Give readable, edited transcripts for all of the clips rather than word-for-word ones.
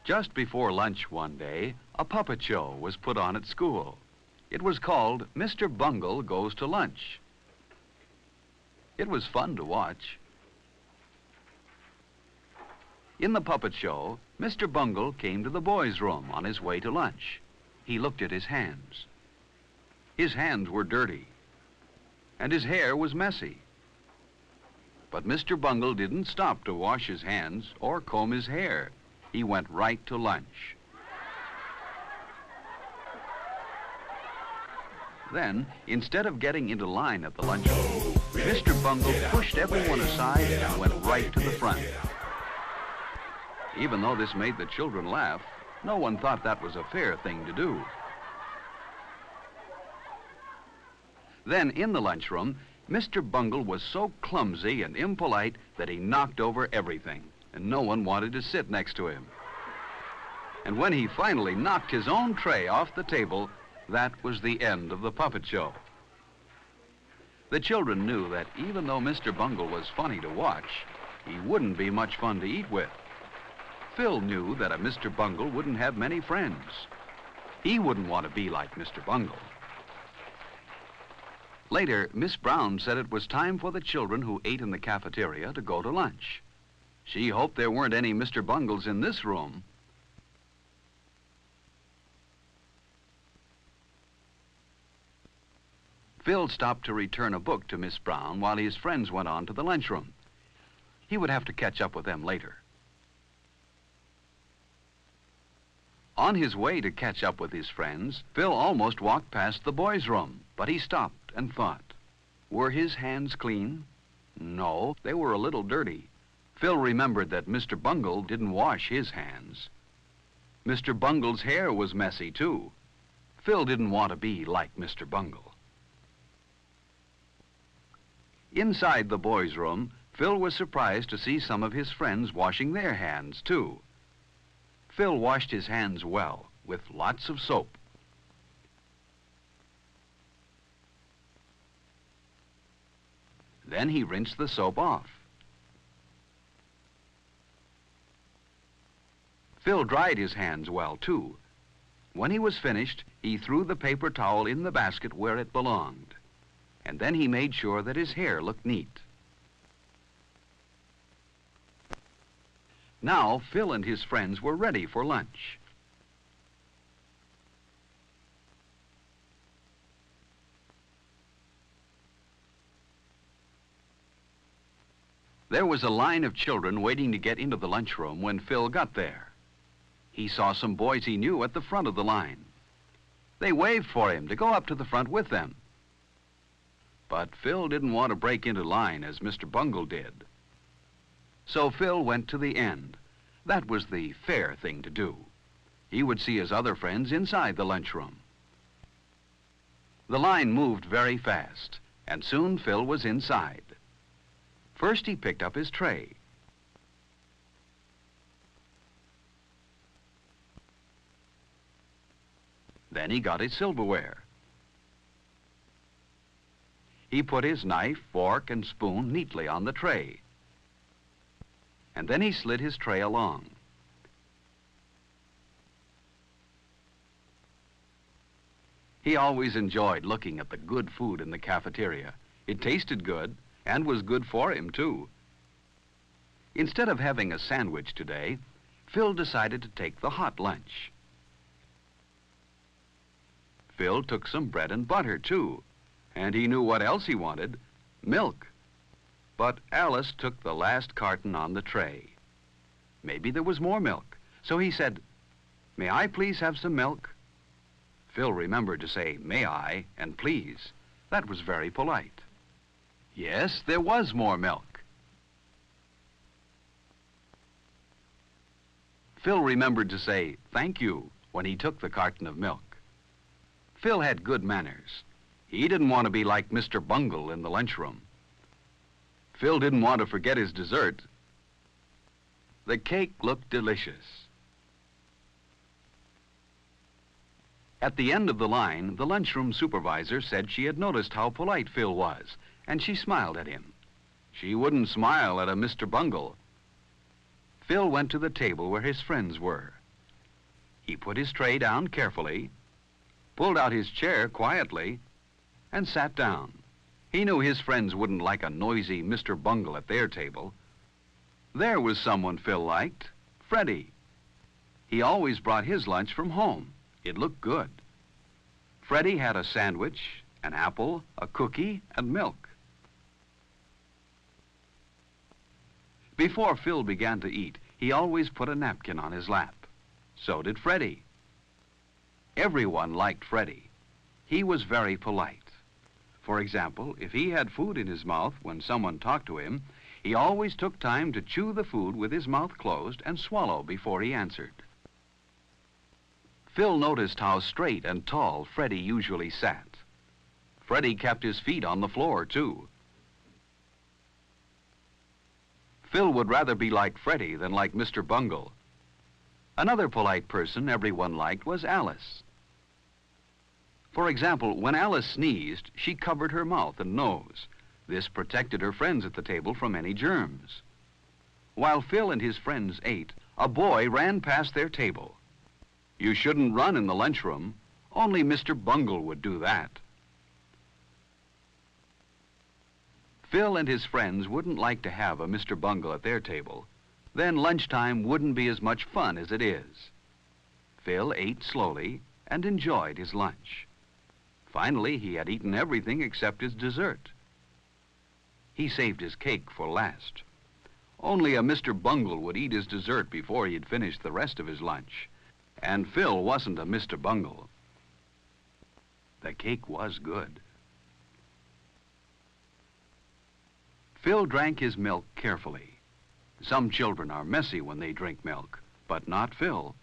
Just before lunch one day, a puppet show was put on at school. It was called Mr. Bungle Goes to Lunch. It was fun to watch. In the puppet show, Mr. Bungle came to the boys' room on his way to lunch. He looked at his hands. His hands were dirty, and his hair was messy. But Mr. Bungle didn't stop to wash his hands or comb his hair. He went right to lunch. Then, instead of getting into line at the lunchroom, Mr. Bungle pushed everyone aside and went right to the front. Even though this made the children laugh, no one thought that was a fair thing to do. Then, in the lunchroom, Mr. Bungle was so clumsy and impolite that he knocked over everything, and no one wanted to sit next to him. And when he finally knocked his own tray off the table, that was the end of the puppet show. The children knew that even though Mr. Bungle was funny to watch, he wouldn't be much fun to eat with. Phil knew that a Mr. Bungle wouldn't have many friends. He wouldn't want to be like Mr. Bungle. Later, Miss Brown said it was time for the children who ate in the cafeteria to go to lunch. She hoped there weren't any Mr. Bungles in this room. Phil stopped to return a book to Miss Brown while his friends went on to the lunchroom. He would have to catch up with them later. On his way to catch up with his friends, Phil almost walked past the boys' room, but he stopped and thought. Were his hands clean? No, they were a little dirty. Phil remembered that Mr. Bungle didn't wash his hands. Mr. Bungle's hair was messy, too. Phil didn't want to be like Mr. Bungle. Inside the boys' room, Phil was surprised to see some of his friends washing their hands, too. Phil washed his hands well, with lots of soap. Then he rinsed the soap off. Phil dried his hands well, too. When he was finished, he threw the paper towel in the basket where it belonged. And then he made sure that his hair looked neat. Now, Phil and his friends were ready for lunch. There was a line of children waiting to get into the lunchroom when Phil got there. He saw some boys he knew at the front of the line. They waved for him to go up to the front with them. But Phil didn't want to break into line as Mr. Bungle did. So Phil went to the end. That was the fair thing to do. He would see his other friends inside the lunchroom. The line moved very fast, and soon Phil was inside. First he picked up his tray. Then he got his silverware. He put his knife, fork, and spoon neatly on the tray. And then he slid his tray along. He always enjoyed looking at the good food in the cafeteria. It tasted good and was good for him, too. Instead of having a sandwich today, Phil decided to take the hot lunch. Phil took some bread and butter, too. And he knew what else he wanted, milk. But Alice took the last carton on the tray. Maybe there was more milk, so he said, "May I please have some milk?" Phil remembered to say, "May I?" and "please." That was very polite. Yes, there was more milk. Phil remembered to say, "Thank you," when he took the carton of milk. Phil had good manners. He didn't want to be like Mr. Bungle in the lunchroom. Phil didn't want to forget his dessert. The cake looked delicious. At the end of the line, the lunchroom supervisor said she had noticed how polite Phil was, and she smiled at him. She wouldn't smile at a Mr. Bungle. Phil went to the table where his friends were. He put his tray down carefully, pulled out his chair quietly, and sat down. He knew his friends wouldn't like a noisy Mr. Bungle at their table. There was someone Phil liked, Freddie. He always brought his lunch from home. It looked good. Freddie had a sandwich, an apple, a cookie, and milk. Before Phil began to eat, he always put a napkin on his lap. So did Freddie. Everyone liked Freddie. He was very polite. For example, if he had food in his mouth when someone talked to him, he always took time to chew the food with his mouth closed and swallow before he answered. Phil noticed how straight and tall Freddie usually sat. Freddie kept his feet on the floor, too. Phil would rather be like Freddie than like Mr. Bungle. Another polite person everyone liked was Alice. For example, when Alice sneezed, she covered her mouth and nose. This protected her friends at the table from any germs. While Phil and his friends ate, a boy ran past their table. You shouldn't run in the lunchroom. Only Mr. Bungle would do that. Phil and his friends wouldn't like to have a Mr. Bungle at their table. Then lunchtime wouldn't be as much fun as it is. Phil ate slowly and enjoyed his lunch. Finally, he had eaten everything except his dessert. He saved his cake for last. Only a Mr. Bungle would eat his dessert before he'd finished the rest of his lunch. And Phil wasn't a Mr. Bungle. The cake was good. Phil drank his milk carefully. Some children are messy when they drink milk, but not Phil.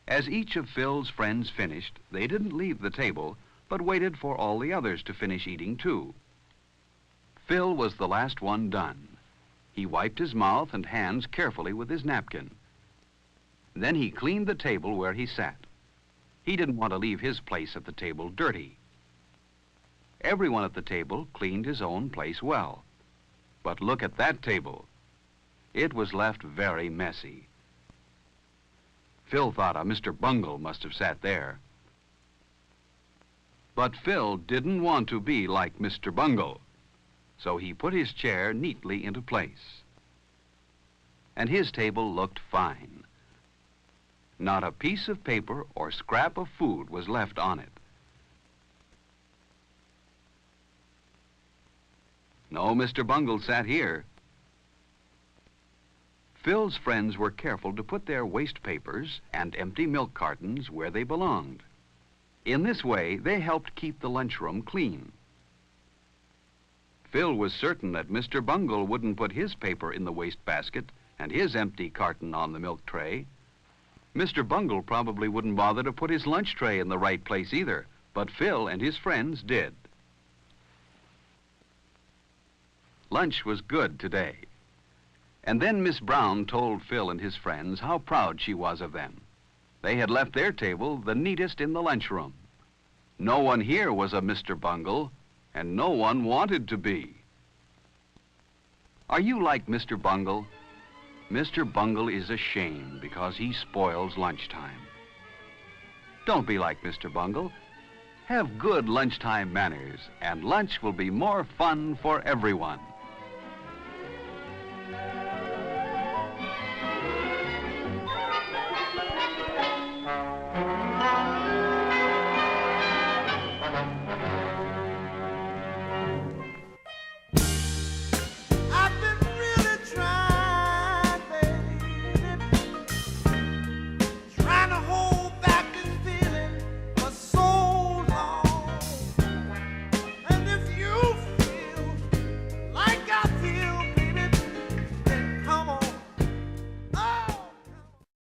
As each of Phil's friends finished, they didn't leave the table, but waited for all the others to finish eating too. Phil was the last one done. He wiped his mouth and hands carefully with his napkin. Then he cleaned the table where he sat. He didn't want to leave his place at the table dirty. Everyone at the table cleaned his own place well. But look at that table. It was left very messy. Phil thought a Mr. Bungle must have sat there. But Phil didn't want to be like Mr. Bungle, so he put his chair neatly into place. And his table looked fine. Not a piece of paper or scrap of food was left on it. No Mr. Bungle sat here. Phil's friends were careful to put their waste papers and empty milk cartons where they belonged. In this way, they helped keep the lunchroom clean. Phil was certain that Mr. Bungle wouldn't put his paper in the waste basket and his empty carton on the milk tray. Mr. Bungle probably wouldn't bother to put his lunch tray in the right place either, but Phil and his friends did. Lunch was good today. And then Miss Brown told Phil and his friends how proud she was of them. They had left their table the neatest in the lunchroom. No one here was a Mr. Bungle, and no one wanted to be. Are you like Mr. Bungle? Mr. Bungle is a shame because he spoils lunchtime. Don't be like Mr. Bungle. Have good lunchtime manners, and lunch will be more fun for everyone.